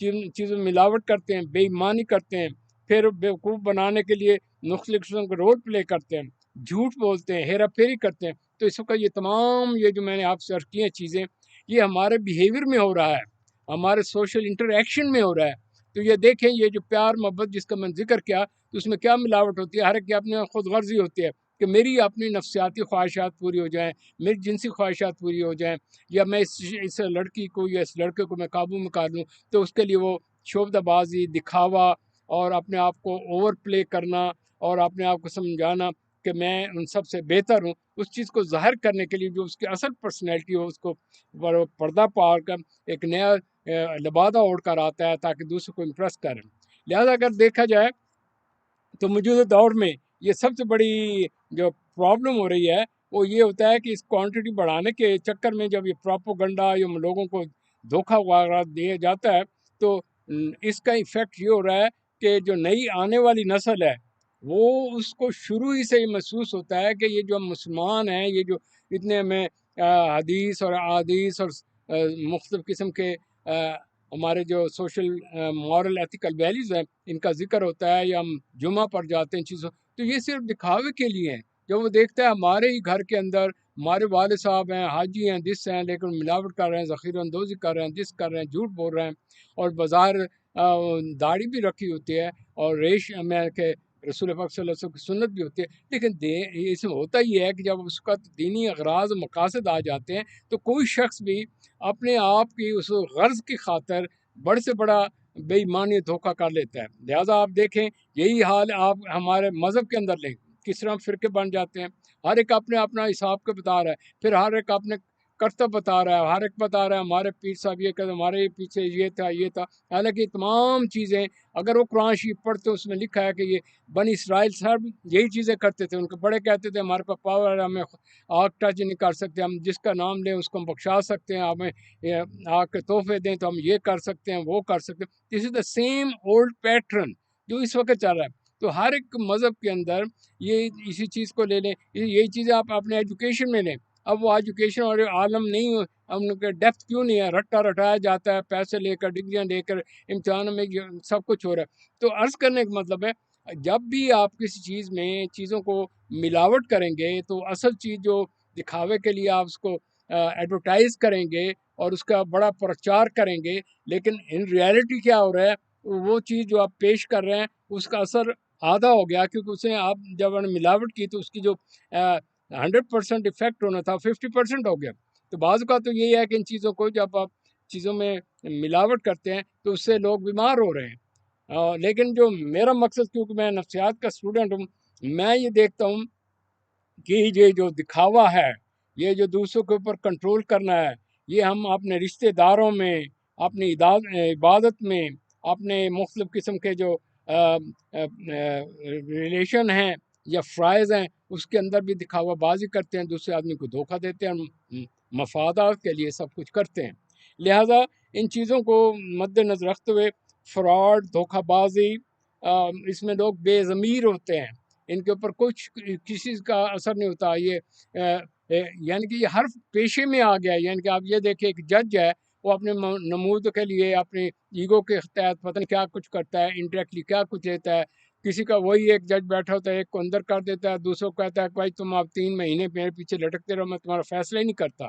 چیزوں میں ملاوٹ کرتے ہیں، بے ایمانی کرتے ہیں، پھر بیوقوف بنانے کے لیے مختلف قسم کے رول پلے کرتے ہیں، جھوٹ بولتے ہیں، ہیرا پھیری کرتے ہیں۔ تو اس وقت یہ تمام یہ جو میں نے آپ سے عرض کی ہیں چیزیں، یہ ہمارے بیہیویئر میں ہو رہا ہے، ہمارے سوشل انٹریکشن میں ہو رہا ہے۔ تو یہ دیکھیں، یہ جو پیار محبت جس کا میں ذکر کیا، تو اس میں کیا ملاوٹ ہوتی ہے؟ ہر ایک کی اپنی خود غرضی ہوتی ہے کہ میری اپنی نفسیاتی خواہشات پوری ہو جائیں، میری جنسی خواہشات پوری ہو جائیں، یا میں اس لڑکی کو یا اس لڑکے کو میں قابو میں کر لوں، تو اس کے لیے وہ شوبدہ بازی، دکھاوا اور اپنے آپ کو اوور پلے کرنا اور اپنے آپ کو سمجھانا کہ میں ان سب سے بہتر ہوں، اس چیز کو ظاہر کرنے کے لیے جو اس کی اصل پرسنالٹی ہو، اس کو پردہ پا کر ایک نیا لبادہ اوڑھ کر آتا ہے تاکہ دوسرے کو امپریس کریں۔ لہذا اگر دیکھا جائے تو موجودہ دور میں یہ سب سے بڑی جو پرابلم ہو رہی ہے وہ یہ ہوتا ہے کہ اس کوانٹٹی بڑھانے کے چکر میں جب یہ پروپیگنڈا یا لوگوں کو دھوکہ وغیرہ دیا جاتا ہے، تو اس کا ایفیکٹ یہ ہو رہا ہے کہ جو نئی آنے والی نسل ہے وہ اس کو شروع ہی سے یہ محسوس ہوتا ہے کہ یہ جو مسلمان ہیں، یہ جو اتنے ہمیں حدیث اور احادیث اور مختلف قسم کے ہمارے جو سوشل مورل ایتھیکل ویلیوز ہیں ان کا ذکر ہوتا ہے، یا ہم جمعہ پر جاتے ہیں چیزوں، تو یہ صرف دکھاوے کے لیے ہیں۔ جب وہ دیکھتا ہے ہمارے ہی گھر کے اندر ہمارے والد صاحب ہیں، حاجی ہیں، دس ہیں، لیکن ملاوٹ کر رہے ہیں، ذخیرہ اندوزی کر رہے ہیں، دس کر رہے ہیں، جھوٹ بول رہے ہیں، اور بظاہر داڑھی بھی رکھی ہوتی ہے اور ریش میں کہ رسول پاک صلی اللہ علیہ وسلم کی سنت بھی ہوتی ہے، لیکن اس میں ہوتا یہ ہے کہ جب اس کا دینی اغراض مقاصد آ جاتے ہیں تو کوئی شخص بھی اپنے آپ کی اس غرض کی خاطر بڑے سے بڑا بے ایمانی دھوکہ کر لیتا ہے۔ لہٰذا آپ دیکھیں یہی حال آپ ہمارے مذہب کے اندر لیں، کس طرح فرقے بن جاتے ہیں، ہر ایک اپنے اپنا حساب کے بتا رہا ہے، پھر ہر ایک اپنے کرتب بتا رہا ہے، ہر ایک بتا رہا ہے ہمارے پیر صاحب یہ کہ ہمارے پیچھے یہ تھا یہ تھا، حالانکہ تمام چیزیں اگر وہ قرآن شریف پڑھتے اس میں لکھا ہے کہ یہ بنی اسرائیل سب یہی چیزیں کرتے تھے، ان کے بڑے کہتے تھے ہمارے پاس پاور ہے، ہمیں آگ ٹچ نہیں کر سکتے، ہم جس کا نام لیں اس کو ہم بخشا سکتے ہیں، ہمیں آگ کے تحفے دیں تو ہم یہ کر سکتے ہیں وہ کر سکتے ہیں۔ دس از دا سیم اولڈ پیٹرن جو اس وقت چل رہا ہے۔ تو ہر ایک مذہب کے اندر یہ اسی چیز کو لے لیں، یہی چیزیں آپ اپنے ایجوکیشن میں لیں۔ اب وہ ایجوکیشن اور عالم نہیں، ہم لوگ کے ڈیپتھ کیوں نہیں ہے، رٹا رٹایا جاتا ہے، پیسے لے کر ڈگریاں لے کر امتحانوں میں سب کچھ ہو رہا ہے۔ تو عرض کرنے کا مطلب ہے جب بھی آپ کسی چیز میں چیزوں کو ملاوٹ کریں گے تو اصل چیز جو دکھاوے کے لیے آپ اس کو ایڈورٹائز کریں گے اور اس کا بڑا پرچار کریں گے، لیکن ان ریالٹی کیا ہو رہا ہے، وہ چیز جو آپ پیش کر رہے ہیں اس کا اثر آدھا ہو گیا، کیونکہ اسے آپ جب ملاوٹ کی تو اس کی جو 100% افیکٹ ہونا تھا 50% ہو گیا۔ تو بعض کا تو یہی ہے کہ ان چیزوں کو جب آپ چیزوں میں ملاوٹ کرتے ہیں تو اس سے لوگ بیمار ہو رہے ہیں۔ لیکن جو میرا مقصد، کیونکہ میں نفسیات کا اسٹوڈنٹ ہوں، میں یہ دیکھتا ہوں کہ یہ جو دکھاوا ہے، یہ جو دوسروں کے اوپر کنٹرول کرنا ہے، یہ ہم اپنے رشتہ داروں میں، اپنی عبادت میں، اپنے مختلف قسم کے جو ریلیشن ہیں یا فرائض ہیں اس کے اندر بھی دکھاوا بازی کرتے ہیں، دوسرے آدمی کو دھوکہ دیتے ہیں، مفادات کے لیے سب کچھ کرتے ہیں۔ لہٰذا ان چیزوں کو مد نظر رکھتے ہوئے فراڈ، دھوکہ بازی، اس میں لوگ بے ضمیر ہوتے ہیں، ان کے اوپر کچھ کسی کا اثر نہیں ہوتا۔ یعنی کہ یہ ہر پیشے میں آ گیا ہے۔ یعنی کہ آپ یہ دیکھیں ایک جج ہے، وہ اپنے نمود کے لیے اپنے ایگو کے تحت پتہ نہیں کیا کچھ کرتا ہے، انڈائریکٹلی کیا کچھ لیتا ہے۔ کسی کا وہی ایک جج بیٹھا ہوتا ہے، ایک کو اندر کر دیتا ہے، دوسروں کو کہتا ہے بھائی تم آپ 3 مہینے میرے پیچھے لٹکتے رہو، میں تمہارا فیصلہ ہی نہیں کرتا۔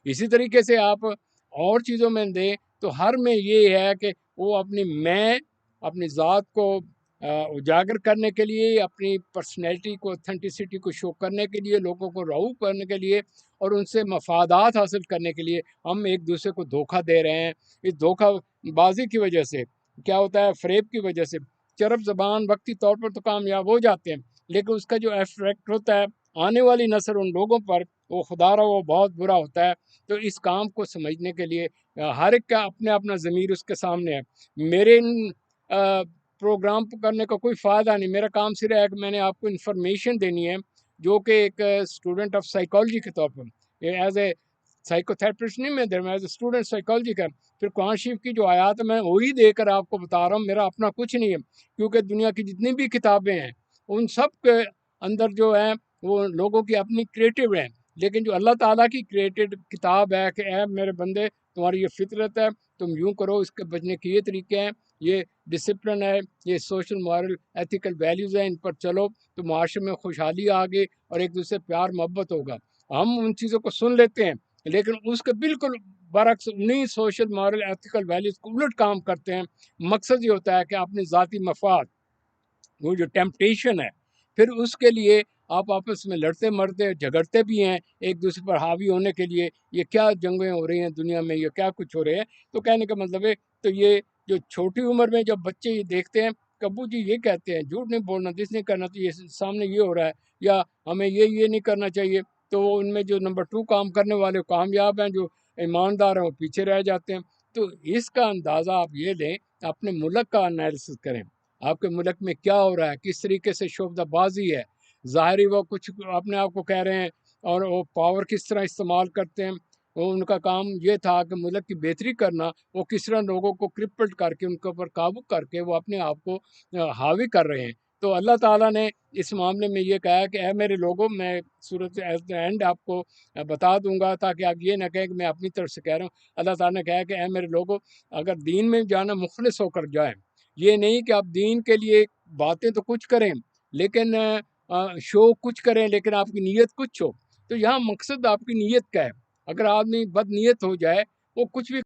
اسی طریقے سے آپ اور چیزوں میں دیں تو ہر میں یہ ہے کہ وہ اپنی ذات کو اجاگر کرنے کے لیے، اپنی پرسنالٹی کو، اتھینٹسٹی کو شو کرنے کے لیے، لوگوں کو رعوب کرنے کے لیے اور ان سے مفادات حاصل کرنے کے لیے ہم ایک دوسرے کو دھوکہ دے رہے ہیں۔ اس دھوکہ بازی کی وجہ سے کیا ہوتا ہے، فریب کی وجہ سے چرب زبان وقتی طور پر تو کامیاب ہو جاتے ہیں، لیکن اس کا جو ایفیکٹ ہوتا ہے آنے والی نسل ان لوگوں پر، وہ خدا را وہ بہت برا ہوتا ہے۔ تو اس کام کو سمجھنے کے لیے ہر ایک کا اپنا اپنا ضمیر اس کے سامنے ہے۔ میرے پروگرام کرنے کا کوئی فائدہ نہیں، میرا کام صرف ہے کہ میں نے آپ کو انفارمیشن دینی ہے، جو کہ ایک اسٹوڈنٹ آف سائیکالوجی کے طور پر، ایز اے سائیکو تھراپسٹ نہیں میں دے رہا، ایز اے اسٹوڈنٹ سائیکالوجی کا، پھر قرآن شریف کی جو آیات میں وہی دے کر آپ کو بتا رہا ہوں، میرا اپنا کچھ نہیں ہے، کیونکہ دنیا کی جتنی بھی کتابیں ہیں ان سب کے اندر جو ہیں وہ لوگوں کی اپنی کریٹو ہیں۔ لیکن جو اللہ تعالیٰ کی کریٹڈ کتاب ہے کہ اے میرے بندے تمہاری یہ فطرت ہے، تم یوں کرو، اس کے بچنے کے یہ طریقے ہیں، یہ ڈسپلن ہے، یہ سوشل مورل ایتھیکل ویلیوز ہیں، ان پر چلو تو معاشرے میں خوشحالی آگے اور ایک دوسرے پیار محبت ہوگا۔ ہم ان چیزوں کو سن لیتے ہیں لیکن اس کے بالکل برعکس انہیں سوشل مورل ایتھیکل ویلیوز کو الٹ کام کرتے ہیں۔ مقصد یہ ہوتا ہے کہ اپنی ذاتی مفاد، وہ جو ٹیمپٹیشن ہے، پھر اس کے لیے آپ آپس میں لڑتے مرتے جھگڑتے بھی ہیں ایک دوسرے پر حاوی ہونے کے لیے۔ یہ کیا جنگیں ہو رہی ہیں دنیا میں، یہ کیا کچھ ہو رہے ہیں۔ تو کہنے کا مطلب ہے تو یہ جو چھوٹی عمر میں جب بچے یہ دیکھتے ہیں کہ ابو جی یہ کہتے ہیں جھوٹ نہیں بولنا، جس نہیں کرنا چاہیے، سامنے یہ ہو رہا ہے، یا ہمیں یہ نہیں کرنا چاہیے، تو ان میں جو نمبر 2 کام کرنے والے کامیاب ہیں، جو ایماندار ہیں وہ پیچھے رہ جاتے ہیں۔ تو اس کا اندازہ آپ یہ لیں، اپنے ملک کا انالیسس کریں، آپ کے ملک میں کیا ہو رہا ہے، کس طریقے سے شعبہ بازی ہے، ظاہری وہ کچھ اپنے آپ کو کہہ رہے ہیں اور وہ پاور کس طرح استعمال کرتے ہیں۔ وہ ان کا کام یہ تھا کہ ملک کی بہتری کرنا، وہ کس طرح لوگوں کو کرپلڈ کر کے ان کے اوپر قابو کر کے وہ اپنے آپ کو حاوی کر رہے ہیں۔ تو اللہ تعالیٰ نے اس معاملے میں یہ کہا کہ اے میرے لوگوں، میں صورت ایٹ اینڈ آپ کو بتا دوں گا تاکہ آپ یہ نہ کہیں کہ میں اپنی طرف سے کہہ رہا ہوں۔ اللہ تعالیٰ نے کہا کہ اے میرے لوگوں، اگر دین میں جانا مخلص ہو کر جائیں، یہ نہیں کہ آپ دین کے لیے باتیں تو کچھ کریں لیکن شو کچھ کریں لیکن آپ کی نیت کچھ ہو۔ تو یہاں مقصد آپ کی نیت کا ہے۔ اگر آدمی بد نیت ہو جائے، وہ کچھ بھی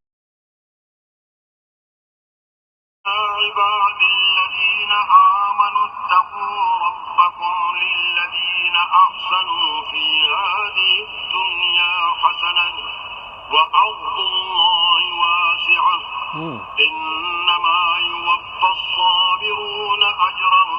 عباد الذين آمنوا اتقوا ربكم للذين أحسنوا في هذه الدنيا حسنة وأرض الله واسعة إنما يوفى الصابرون أجرهم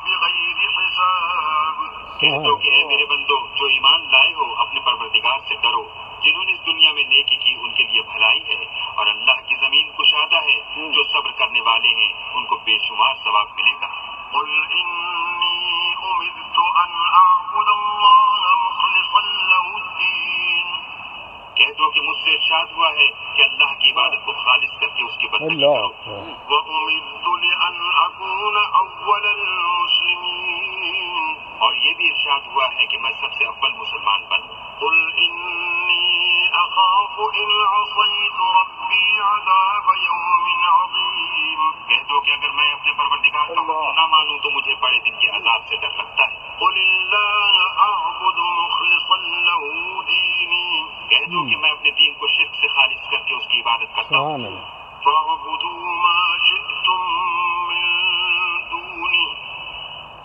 بغير حساب۔ کہہ دو کہ اے میرے بندو جو ایمان لائے ہو، اپنے پروردگار سے ڈرو، جنہوں نے اس دنیا میں نیکی کی ان کے لیے بھلائی ہے، اور اللہ کی زمین کشادہ ہے، جو صبر کرنے والے ہیں ان کو بے شمار ثواب ملے گا۔ قل انی امرت ان اعبد اللہ مخلصا له الدین، کہہ دو کہ مجھ سے ارشاد ہوا ہے کہ اللہ کی عبادت کو خالص کر کے اس کی بندگی کرو۔ وَأُمِرْتُ لِأَنْ أَكُونَ أَوَّلَ الْمُسْلِمِينَ، اور یہ بھی ارشاد ہوا ہے کہ میں سب سے اول مسلمان بنوں۔ قُلْ إِنِّي أَخَافُ إِنْ عَصَيْتُ رَبِّي عَذَابَ يَوْمٍ عَظِيمٍ، کہہ دو کہ اگر میں اپنے پروردگار کا حکم نہ مانوں تو مجھے بڑے دن کے عذاب سے ڈر لگتا ہے۔ قُلِ اللَّهَ أَعْبُدُ مُخْلِصًا لَهُ دِينِي، کہہ دو کہ میں اپنے دین کو شرک سے خالص کر کے اس کی عبادت کرتا ہوں۔ فَاعْبُدُوا مَا شِئْتُم مِّن دُونِهِ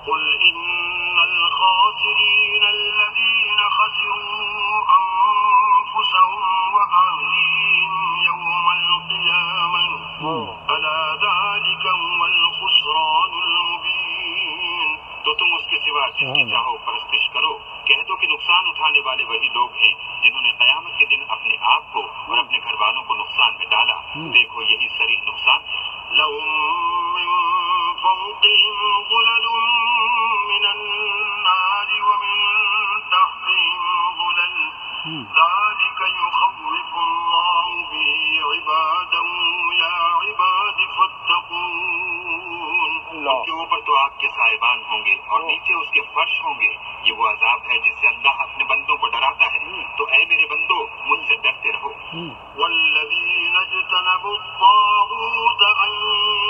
قُلْ إِنَّ الْخَاسِرِينَ الَّذِينَ خَسِرُوا أَنفُسَهُمْ وَأَهْلِيهِمْ يَوْمَ الْقِيَامَةِ أَلَا ذَلِكَ هُوَ الْخُسْرَانُ الْمُبِينُ۔ تو تم اس کے سوا جس کی چاہو پرستش کرو، کہہ دو کہ نقصان اٹھانے والے وہی لوگ ہیں جنہوں نے قیامت کے دن اپنے آپ کو اور اپنے گھر والوں کو نقصان میں ڈالا۔ دیکھو یہی صریح نقصان ہے۔ لَهُم مِّن فَوْقِهِمْ ظُلَلٌ مِّنَ النَّارِ وَمِن تَحْتِهِمْ ظُلَلٌ ذَلِكَ يُخَوِّفُ اللَّهُ بِهِ عِبَادَهُ يَا عِبَادِ فَاتَّقُونِ۔ ان کے اوپر تو آگ کے سائبان ہوں گے اور نیچے اس کے فرش ہوں گے۔ یہ وہ عذاب ہے جس سے اللہ اپنے بندوں کو ڈراتا ہے۔ تو اے میرے بندو مجھ سے ڈرتے رہو۔ والذین اجتنبوا الطاغوت ان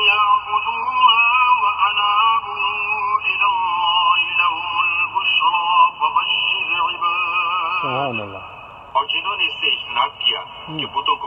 یعبدوها وانابوا الی اللہ لهم البشری فبشر عباد۔ سبحان اللہ۔ اور جنہوں نے اس سے اجتناب کیا کہ بتوں کو